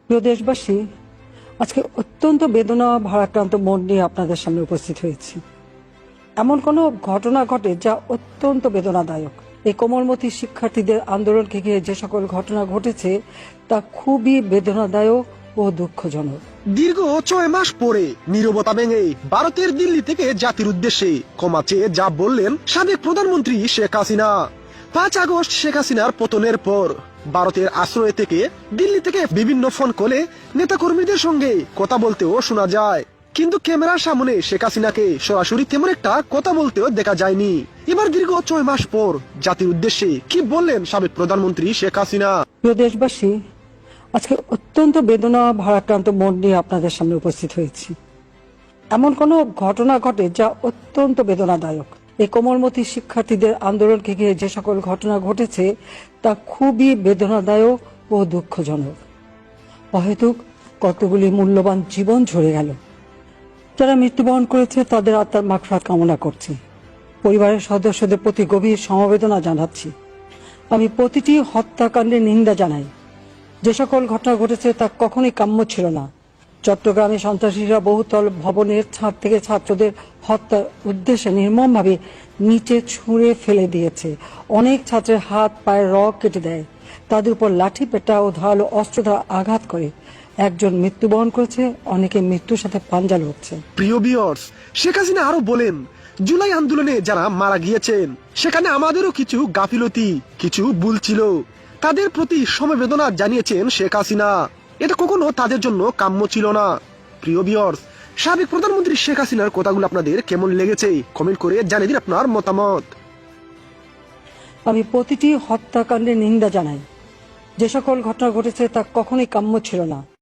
প্রিয় দেশবাসী, আজকে অত্যন্ত বেদনা ভারাক্রান্ত মন নিয়ে আপনাদের সামনে উপস্থিত হয়েছি। এমন কোনো ঘটনা ঘটে যা অত্যন্ত বেদনাদায়ক। এই কোমলমতি শিক্ষার্থীদের আন্দোলনকে ঘিরে যে সকল ঘটনা ঘটেছে তা খুবই বেদনাদায়ক ও দুঃখজনক। দীর্ঘ 6 মাস পরে নীরবতা ভেঙে ভারতের দিল্লি থেকে জাতির উদ্দেশ্যে ক্ষমা চেয়ে যা বললেন সাবেক প্রধানমন্ত্রী শেখ হাসিনা। 5 আগস্ট শেখ হাসিনার পতনের পর ভারতের আশ্রয় থেকে দিল্লি থেকে বিভিন্ন ফোন কলে নেতাকর্মীদের সঙ্গে কথা বলতেও শোনা যায়, কিন্তু ক্যামেরার সামনে শেখ হাসিনাকে সরাসরি তেমন একটা কথা বলতেও দেখা যায়নি। এবার দীর্ঘ 6 মাস পর জাতির উদ্দেশ্যে কি বললেন সাবেক প্রধানমন্ত্রী শেখ হাসিনা? প্রিয় দেশবাসী, আজকে অত্যন্ত বেদনা ভারাক্রান্ত মন নিয়ে আপনাদের সামনে উপস্থিত হয়েছি। এমন কোনো ঘটনা ঘটে যা অত্যন্ত বেদনাদায়ক। এই কোমলমতি শিক্ষার্থীদের আন্দোলনকে ঘিরে যে সকল ঘটনা ঘটেছে তা খুবই বেদনাদায়ক ও দুঃখজনক। অহেতুক কতগুলি মূল্যবান জীবন ঝরে গেল। যারা মৃত্যুবরণ করেছে তাদের আত্মার মাগফিরাত কামনা করছি। পরিবারের সদস্যদের প্রতি গভীর সমবেদনা জানাচ্ছি। আমি প্রতিটি হত্যাকাণ্ডের নিন্দা জানাই। যে সকল ঘটনা ঘটেছে তা কখনোই কাম্য ছিল না। চট্টগ্রামে সন্ত্রাসীরা বহুতল ভবনের ছাদ থেকে ছাত্রদের হত্যার উদ্দেশ্যে নির্মমভাবে নিচে ছুঁড়ে ফেলে দিয়েছে। অনেক ছাত্রের হাত পায়ের রগ কেটে দেয়, তাদের উপর লাঠি পেটা ও ধারালো অস্ত্র দ্বারা আঘাত করে। একজন মৃত্যুবরণ করেছে, অনেকে মৃত্যুর সাথে পাঞ্জা লড়ছে। প্রিয় ভিউয়ার্স, শেখ হাসিনা আরো বলেন, জুলাই আন্দোলনে যারা মারা গিয়েছেন সেখানে আমাদেরও কিছু গাফিলতি, কিছু ভুল ছিল। তাদের প্রতি সমবেদনা জানিয়েছেন শেখ হাসিনা। এটা কখনো তাদের জন্য কাম্য ছিল না। প্রিয় ভিউয়ার্স, সাবেক প্রধানমন্ত্রী শেখ হাসিনার কথাগুলো আপনাদের কেমন লেগেছে কমেন্ট করে জানিয়ে দিন আপনার মতামত। আমি প্রতিটি হত্যাকাণ্ডের নিন্দা জানাই। যে সকল ঘটনা ঘটেছে তা কখনোই কাম্য ছিল না।